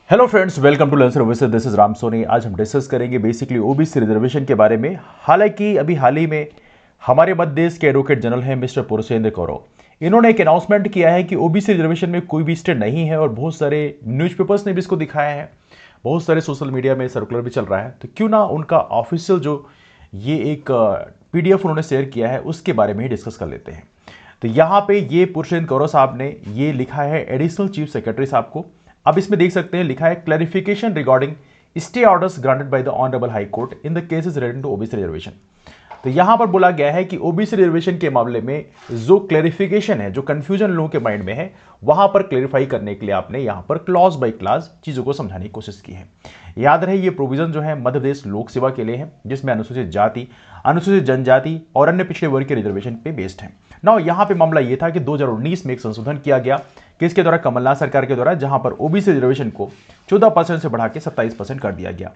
Hello friends, welcome to learn services. This is Ram Soni. आज हम discuss करेंगे बेसिकली ओबीसी रिजर्वेशन के बारे में। हालांकि अभी हाल ही में हमारे मध्य देश के एडवोकेट जनरल हैं मिस्टर पुरुषेंद्र कौरव। इन्होंने एक अनाउंसमेंट किया है कि ओबीसी रिजर्वेशन में कोई भी स्टे नहीं है और बहुत सारे न्यूज़पेपर्स ने भी इसको दिखाया है, बहुत सारे सोशल मीडिया में सर्कुलर भी चल रहा है। तो क्यों ना उनका ऑफिशियल जो ये एक पीडीएफ उन्होंने शेयर किया है उसके बारे में ही डिस्कस कर लेते हैं। तो यहाँ पे ये पुरुषेंद्र कौरव साहब ने ये लिखा है एडिशनल चीफ सेक्रेटरी साहब को। अब इसमें देख सकते हैं लिखा है clarification regarding stay orders granted by the honourable high court in the cases relating to OBC reservation. तो यहां पर बोला गया है कि ओबीसी रिजर्वेशन के मामले में जो क्लैरिफिकेशन है, जो कंफ्यूजन लोगों के माइंड में है, वहां पर क्लैरिफाई करने के लिए आपने यहां पर क्लॉज बाय क्लॉज चीजों को समझाने की कोशिश की है। याद रहे ये प्रोविजन जो है मध्य प्रदेश लोक सेवा के लिए है, जिसमें अनुसूचित जाति, अनुसूचित जनजाति और अन्य पिछड़े वर्ग के रिजर्वेशन पे बेस्ड है। ना यहां पे मामला यह था कि 2019 में एक संशोधन किया गया किसके द्वारा, कमलनाथ सरकार के द्वारा, जहां पर ओबीसी रिजर्वेशन को 14% से बढ़ा के 27% कर दिया गया।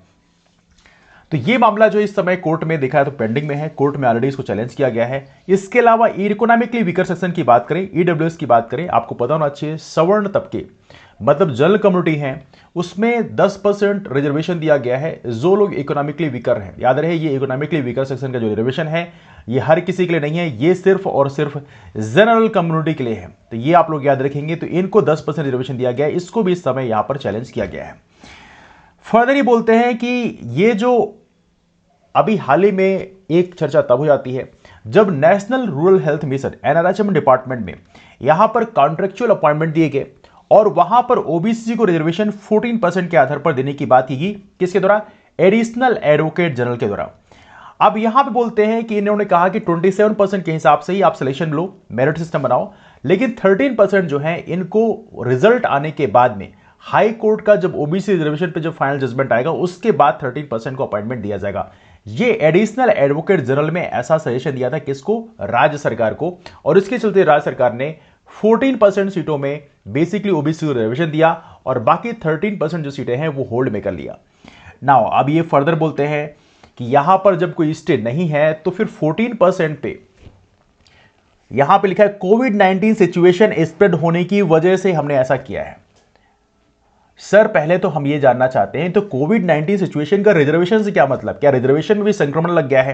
तो ये मामला जो इस समय कोर्ट में देखा है तो पेंडिंग में है, कोर्ट में ऑलरेडी इसको चैलेंज किया गया है। इसके अलावा इकोनॉमिकली वीकर सेक्शन की बात करें, ईडब्ल्यूएस की बात करें, आपको पता होना चाहिए सवर्ण तबके मतलब जनरल कम्युनिटी है, उसमें 10% रिजर्वेशन दिया गया है जो लोग इकोनॉमिकली वीकर हैं। याद रहे ये इकोनॉमिकली वीकर सेक्शन का जो रिजर्वेशन है ये हर किसी के लिए नहीं है, ये सिर्फ और सिर्फ जनरल कम्युनिटी के लिए है। तो ये आप लोग याद रखेंगे। तो इनको 10% रिजर्वेशन दिया गया है, इसको भी इस समय यहां पर चैलेंज किया गया है। फर्दर ये बोलते हैं कि ये जो अभी हाल ही में एक चर्चा तब हो जाती है जब national rural health mission NRHM department में यहां पर कॉन्ट्रेक्चुअल अपॉइंटमेंट दिए गए और वहां पर ओबीसी को रिजर्वेशन 14% के आधार पर देने की बात की गई। किसके द्वारा? एडिशनल एडवोकेट जनरल के द्वारा। अब यहां पे बोलते हैं कि इन्होंने कहा कि 27% के हिसाब से ही आप सिलेक्शन लो, मेरिट सिस्टम बनाओ, लेकिन 13% जो है इनको रिजल्ट आने के बाद में हाई कोर्ट का जब ओबीसी रिजर्वेशन पे जब फाइनल जजमेंट आएगा उसके बाद 13% को अपॉइंटमेंट दिया जाएगा। ये एडिशनल एडवोकेट जनरल में ऐसा सजेशन दिया था किसको? राज्य सरकार को। और इसके चलते राज्य सरकार ने 14% सीटों में बेसिकली ओबीसी को रिजर्वेशन दिया और बाकी 13% जो सीटें हैं वो होल्ड में कर लिया। नाउ अब ये फर्दर बोलते हैं कि यहां पर जब कोई स्टे नहीं है तो फिर 14% पे यहां पे लिखा है कोविड-19 सिचुएशन स्प्रेड होने की वजह से हमने ऐसा किया है। सर पहले तो हम ये जानना चाहते हैं तो कोविड-19 सिचुएशन का रिजर्वेशन से क्या मतलब? क्या रिजर्वेशन में भी संक्रमण लग गया है?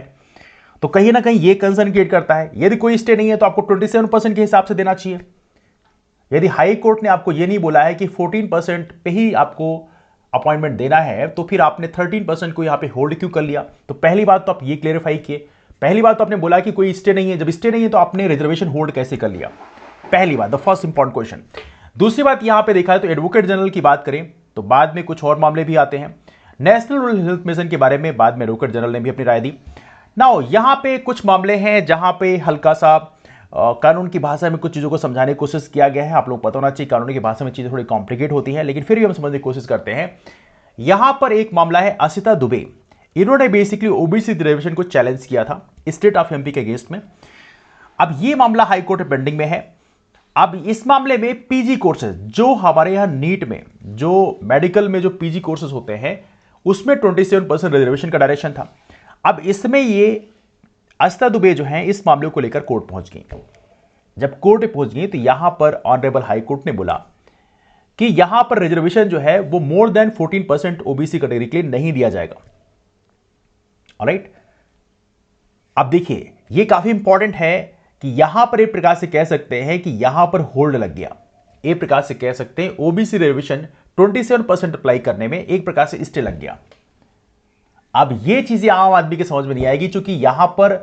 तो कहीं ना कहीं ये कंसर्न क्रिएट करता है। यदि कोई स्टे नहीं है तो आपको 27% के हिसाब से देना चाहिए। यदि हाई कोर्ट ने आपको ये नहीं बोला है कि 14% पे ही आपको अपॉइंटमेंट देना है तो फिर आपने 13% को यहां पे होल्ड क्यों कर लिया? तो पहली बात तो आप ये क्लेरिफाई किए। पहली बात तो आपने बोला कि कोई स्टे नहीं है, जब स्टे नहीं है तो आपने रिजर्वेशन होल्ड कैसे कर लिया? पहली बात, द फर्स्ट इंपॉर्टेंट क्वेश्चन। दूसरी बात यहां पे देखा है तो एडवोकेट जनरल की बात करें तो बाद में कुछ और मामले भी आते हैं। नेशनल रूरल हेल्थ मिशन के बारे में बाद में एडवोकेट जनरल ने भी अपनी राय दी। नाउ यहां पे कुछ मामले हैं जहां पे हल्का सा कानून की भाषा में कुछ चीजों को समझाने की कोशिश किया गया है। आप लोग पता होना चाहिए कानून की भाषा में चीजें थोड़ी कॉम्प्लिकेट होती है, लेकिन फिर भी हम समझने की कोशिश करते हैं। यहां पर एक मामला है असिता दुबे। इन्होंने बेसिकली ओबीसी रिजर्वेशन को चैलेंज किया था स्टेट ऑफ एमपी के अगेंस्ट में। अब ये मामला हाईकोर्ट पेंडिंग में है। अब इस मामले में पीजी कोर्सेज जो हमारे यहां नीट में जो मेडिकल में जो पीजी कोर्सेज होते हैं उसमें 27% रिजर्वेशन का डायरेक्शन था। अब इसमें ये असिता दुबे जो हैं इस मामले को लेकर कोर्ट पहुंच गई। जब कोर्ट पहुंच गई तो यहां पर ऑनरेबल हाई कोर्ट ने बोला कि यहां पर रिजर्वेशन जो है वो मोर देन 14% ओबीसी कैटेगरी के लिए नहीं दिया जाएगा। ऑलराइट, अब देखिए ये काफी इंपॉर्टेंट है कि यहां पर एक प्रकार से कह सकते हैं कि यहां पर होल्ड लग गया। एक प्रकार से कह सकते हैं ओबीसी रिजर्वेशन 27% अप्लाई करने में एक प्रकार से स्टे लग गया। अब ये चीजें आम आदमी के समझ में नहीं आएगी, क्योंकि यहां पर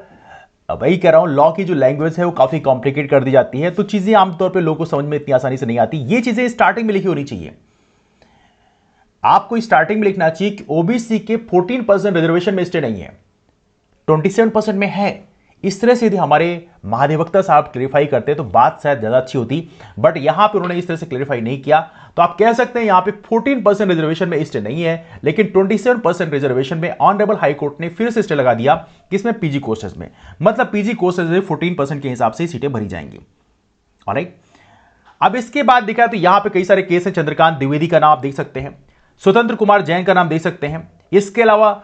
वही कह रहा हूं लॉ की जो लैंग्वेज है वो काफी कॉम्प्लिकेट कर दी जाती है, तो चीजें आमतौर पे लोगों को समझ में इतनी आसानी से नहीं आती। ये चीजें स्टार्टिंग में लिखी होनी चाहिए। आपको स्टार्टिंग में लिखना चाहिए कि ओबीसी के 14% रिजर्वेशन में स्टे नहीं है, 27% में है। इस तरह से यदि हमारे महाधिवक्ता साहब क्लेरिफाई करते तो बात शायद ज्यादा अच्छी होती, बट यहां पे उन्होंने इस तरह से क्लेरिफाई नहीं किया। तो आप कह सकते हैं यहां पे 14% रिजर्वेशन में स्टे नहीं है, लेकिन 27% रिजर्वेशन में ऑनरेबल हाई कोर्ट ने फिर से स्टे लगा दिया। किसमें? पीजी कोर्सेज में। मतलब पीजी कोर्सेज में 14% के हिसाब से सीटें भरी जाएंगी। ऑलराइट, अब इसके बाद देखा तो यहां पे कई सारे केस हैं। चंद्रकांत द्विवेदी का नाम आप देख सकते हैं, स्वतंत्र कुमार जैन का नाम देख सकते हैं, इसके अलावा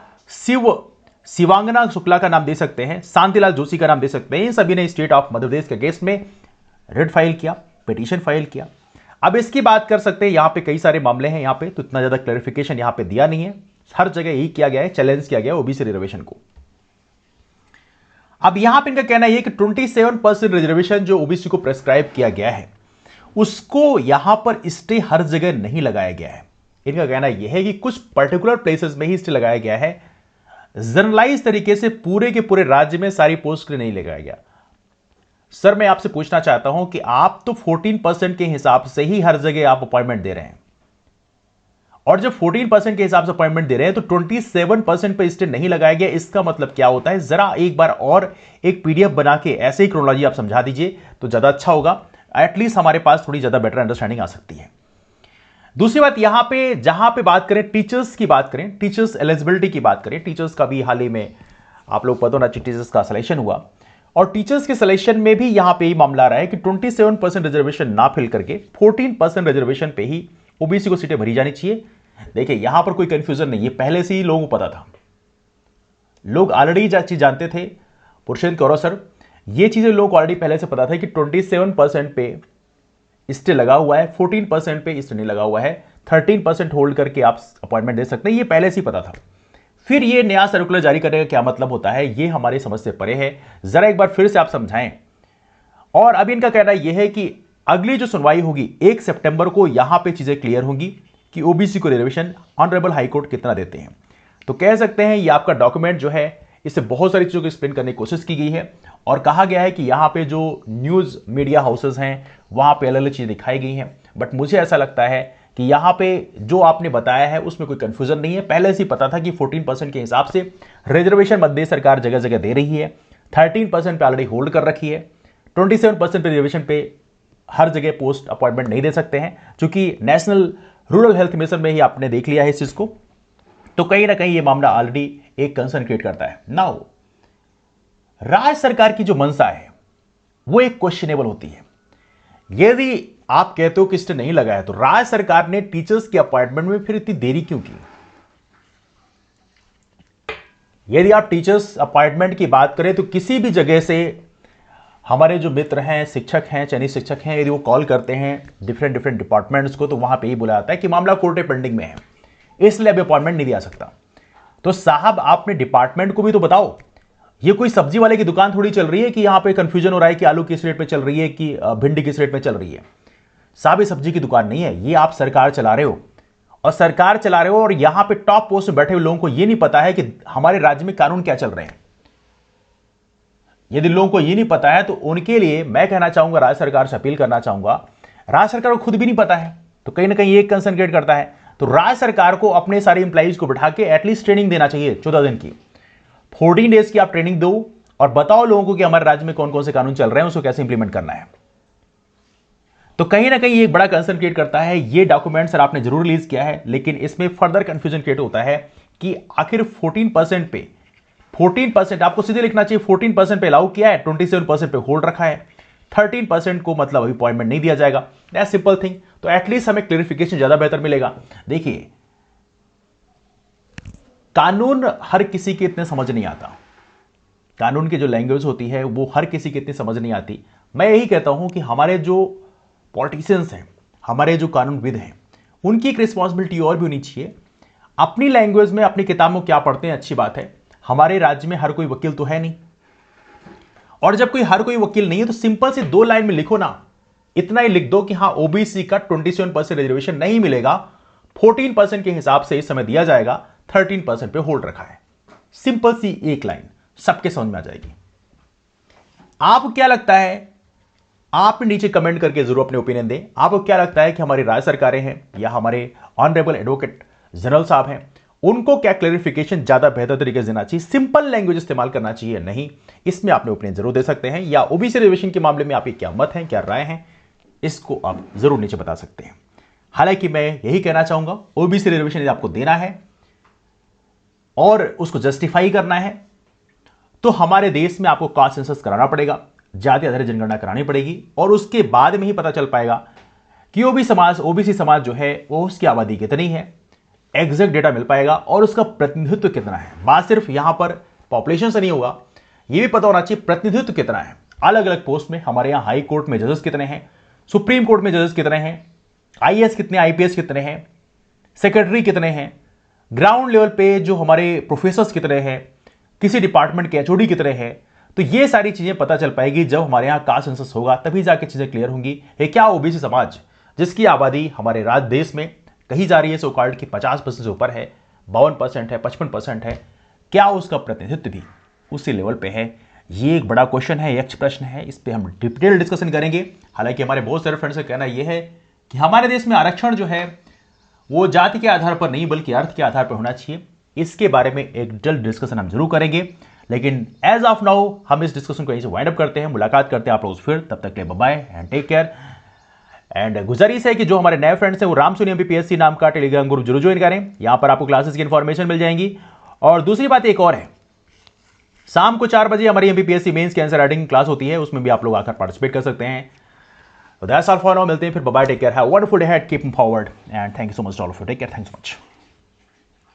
शिवांगना शुक्ला का नाम दे सकते हैं, शांतिलाल जोशी का नाम दे सकते हैं। इन सभी ने स्टेट ऑफ मध्य प्रदेश के केस में रिट फाइल किया, पिटीशन फाइल किया। अब इसकी बात कर सकते हैं, यहां पे कई सारे मामले हैं, यहां पे तो इतना ज्यादा क्लैरिफिकेशन यहां पे दिया नहीं है, हर जगह यही किया गया है, चैलेंज किया गया है ओबीसी रिजर्वेशन को। अब यहां पे इनका कहना यह कि 27% रिजर्वेशन जो ओबीसी को प्रेस्क्राइब किया गया है उसको यहां पर स्टे हर जगह नहीं लगाया गया है। इनका कहना यह है कि कुछ पर्टिकुलर प्लेसेस में ही स्टे लगाया गया है, जनरलाइज तरीके से पूरे के पूरे राज्य में सारी पोस्ट नहीं लगाया गया। सर मैं आपसे पूछना चाहता हूं कि आप तो 14% के हिसाब से ही हर जगह आप अपॉइंटमेंट दे रहे हैं, और जब 14% के हिसाब से अपॉइंटमेंट दे रहे हैं तो 27% पे स्टे नहीं लगाया गया, इसका मतलब क्या होता है? जरा एक बार और एक पीडीएफ बना के ऐसे ही क्रोनोलॉजी आप समझा दीजिए तो ज्यादा अच्छा होगा, एटलीस्ट हमारे पास थोड़ी ज्यादा बेटर अंडरस्टैंडिंग आ सकती है। दूसरी बात यहां पे जहां पे बात करें टीचर्स की बात करें, टीचर्स एलिजिबिलिटी की बात करें, टीचर्स का भी हाल ही में आप लोग पता होना चाहिए टीचर्स का सिलेक्शन हुआ, और टीचर्स के सिलेक्शन में भी यहां पे ही मामला आ रहा है कि 27% रिजर्वेशन ना फिल करके 14% रिजर्वेशन पे ही ओबीसी को सीटें भरी जानी चाहिए। देखिए यहां पर कोई कंफ्यूजन नहीं है, पहले से ही लोगों को पता था, लोग ऑलरेडी चीज जानते थे। पुरुषोत्तम कौरव सर, ये चीजें लोग ऑलरेडी पहले से पता था कि 27% पे स्टे लगा हुआ है, 14% पे स्टे नहीं लगा हुआ है, 13% होल्ड करके आप अपॉइंटमेंट दे सकते हैं, ये पहले से ही पता था। फिर ये नया सर्कुलर जारी करने का क्या मतलब होता है, ये हमारी समझ से परे है, जरा एक बार फिर से आप समझाएं। और अब इनका कहना यह है कि अगली जो सुनवाई होगी 1 सितंबर को, यहां पे चीजें क्लियर होंगी कि ओबीसी को रिजर्वेशन ऑनरेबल हाईकोर्ट कितना देते हैं। तो कह सकते हैं ये आपका डॉक्यूमेंट जो है इससे बहुत सारी चीजों को एक्सप्लेन करने की कोशिश की गई है, और कहा गया है कि यहां पे जो न्यूज मीडिया हाउसेस हैं वहां पे अलग अलग चीजें दिखाई गई हैं, बट मुझे ऐसा लगता है कि यहां पे जो आपने बताया है उसमें कोई कंफ्यूजन नहीं है, पहले से ही पता था कि 14% के हिसाब से रिजर्वेशन मध्य सरकार जगह जगह दे रही है, 13% पे ऑलरेडी होल्ड कर रखी है, 27% पे रिजर्वेशन पे हर जगह पोस्ट अपॉइंटमेंट नहीं दे सकते हैं, क्योंकि नेशनल रूरल हेल्थ मिशन में ही आपने देख लिया है इस चीज को। तो कहीं ना कहीं ये मामला ऑलरेडी एक कंसर्न क्रिएट करता है। नाउ राज्य सरकार की जो मंशा है वो एक क्वेश्चनेबल होती है। यदि आप कहते हो कि स्टे नहीं लगाया तो राज्य सरकार ने टीचर्स के अपॉइंटमेंट में फिर इतनी देरी क्यों की? यदि आप टीचर्स अपॉइंटमेंट की बात करें तो किसी भी जगह से हमारे जो मित्र हैं, शिक्षक हैं, चयनित शिक्षक हैं, यदि वो कॉल करते हैं डिफरेंट डिपार्टमेंट्स को तो वहां पे ही बोला जाता है कि मामला कोर्ट पेंडिंग में है, इसलिए अभी अपॉइंटमेंट नहीं दिया सकता। तो साहब आपने डिपार्टमेंट को भी तो बताओ, ये कोई सब्जी वाले की दुकान थोड़ी चल रही है कि यहां पे कंफ्यूजन हो रहा है कि आलू किस रेट पे चल रही है कि भिंडी किस रेट पे चल रही है। साहब ये सब्जी की दुकान नहीं है, ये आप सरकार चला रहे हो, और सरकार चला रहे हो और यहां पे टॉप पोस्ट में बैठे हुए लोगों को यह नहीं पता है कि हमारे राज्य में कानून क्या चल रहे हैं। यदि लोगों को यह नहीं पता है तो उनके लिए मैं कहना चाहूंगा, राज्य सरकार से अपील करना चाहूंगा, राज्य सरकार को खुद भी नहीं पता है तो कहीं ना कहीं एक कंसर्न क्रिएट करता है। तो राज्य सरकार को अपने सारे इंप्लॉइज को बिठा के एटलीस्ट ट्रेनिंग देना चाहिए 14 दिन की, 14 डेज की आप ट्रेनिंग दो और बताओ लोगों को कि हमारे राज्य में कौन कौन से कानून चल रहे हैं, उसको कैसे इंप्लीमेंट करना है। तो कहीं ना कहीं एक बड़ा कंसर्न क्रिएट करता है। ये डॉक्यूमेंट सर आपने जरूर रिलीज किया है, लेकिन इसमें फर्दर कंफ्यूजन क्रिएट होता है कि आखिर 14% पे 14% आपको सीधे लिखना चाहिए, 14% पे अलाउ किया है, 27% पे होल्ड रखा है, 13% को मतलब अभी अपॉइंटमेंट नहीं दिया जाएगा। That's simple thing. तो एटलीस्ट हमें क्लेरिफिकेशन ज्यादा बेहतर मिलेगा। देखिए कानून हर किसी के इतने समझ नहीं आता, कानून की जो लैंग्वेज होती है वो हर किसी की इतनी समझ नहीं आती। मैं यही कहता हूं कि हमारे जो पॉलिटिशियंस हैं, हमारे जो कानूनविद हैं, उनकी एक रिस्पॉन्सिबिलिटी और भी होनी चाहिए। अपनी लैंग्वेज में अपनी किताबों क्या पढ़ते हैं, अच्छी बात है, हमारे राज्य में हर कोई वकील तो है नहीं, और जब कोई हर कोई वकील नहीं है तो सिंपल से 2 लाइन में लिखो ना, इतना ही लिख दो कि हां ओबीसी का 27% रिजर्वेशन नहीं मिलेगा, 14% के हिसाब से इस समय दिया जाएगा, 13% पे होल्ड रखा है। सिंपल सी एक लाइन, सबके समझ में आ जाएगी। आपको क्या लगता है, आप नीचे कमेंट करके जरूर अपने ओपिनियन दें। आपको क्या लगता है कि हमारी राज्य सरकारें हैं या हमारे ऑनरेबल एडवोकेट जनरल साहब हैं, उनको क्या क्लैरिफिकेशन ज्यादा बेहतर तरीके से देना चाहिए, सिंपल लैंग्वेज इस्तेमाल करना चाहिए नहीं? इसमें आपने ओपिनियन जरूर दे सकते हैं, या ओबीसी रिजर्वेशन के मामले में आपके क्या मत हैं, क्या राय हैं, इसको आप जरूर नीचे बता सकते हैं। हालांकि मैं यही कहना चाहूंगा, ओबीसी रिजर्वेशन यदि आपको देना है और उसको जस्टिफाई करना है तो हमारे देश में आपको कास्ट सेंसस कराना पड़ेगा, जाति आधारित जनगणना करानी पड़ेगी, और उसके बाद में ही पता चल पाएगा कि ओबीसी समाज जो है वो उसकी आबादी कितनी है, एग्जैक्ट डेटा मिल पाएगा और उसका प्रतिनिधित्व कितना है। बात सिर्फ यहां पर पॉपुलेशन से नहीं होगा, यह भी पता होना चाहिए प्रतिनिधित्व कितना है। अलग अलग पोस्ट में हमारे यहां हाई कोर्ट में जजेस कितने हैं, सुप्रीम कोर्ट में जजेस कितने हैं, आईएएस कितने, आईपीएस कितने हैं, सेक्रेटरी कितने हैं, ग्राउंड लेवल पे जो हमारे प्रोफेसर्स कितने हैं, किसी डिपार्टमेंट के एचओडी कितने हैं। तो ये सारी चीजें पता चल पाएगी जब हमारे यहाँ कास्ट सेंसस होगा, तभी जाके चीजें क्लियर होंगी। है क्या ओबीसी समाज जिसकी आबादी हमारे राज्य देश में कही जा रही है सो कॉल्ड की 50% से ऊपर है, 52% है, 55% है, क्या उसका प्रतिनिधित्व भी उसी लेवल पे है? ये एक बड़ा क्वेश्चन है, यक्ष प्रश्न है, इस पे हम डिटेल डिस्कशन करेंगे। हालांकि हमारे बहुत सारे फ्रेंड्स का कहना यह है कि हमारे देश में आरक्षण जो है वो जाति के आधार पर नहीं बल्कि अर्थ के आधार पर होना चाहिए। इसके बारे में एक डिटेल डिस्कशन हम जरूर करेंगे, लेकिन एज ऑफ नाउ हम इस डिस्कशन को यहीं से वाइंड अप करते हैं। मुलाकात करते हैं आप लोग फिर, तब तक के लिए bye and take care. And गुजारिश है कि जो हमारे नए फ्रेंड्स हैं वो रामसोनी एमपीपीएससी नाम का टेलीग्राम ग्रुप जरूर ज्वाइन करें, यहां पर आपको क्लासेस की इंफॉर्मेशन मिल जाएंगी। और दूसरी बात एक और है, शाम को 4 बजे हमारी एमपीपीएससी मेंस की आंसर राइटिंग क्लास होती है, उसमें भी आप लोग आकर पार्टिसिपेट कर सकते हैं। तो दैट्स ऑल फॉर नाउ, मिलते हैं फिर, bye, take care, have a wonderful day ahead, keep forward and thank you so much all of you, take care, thanks so much.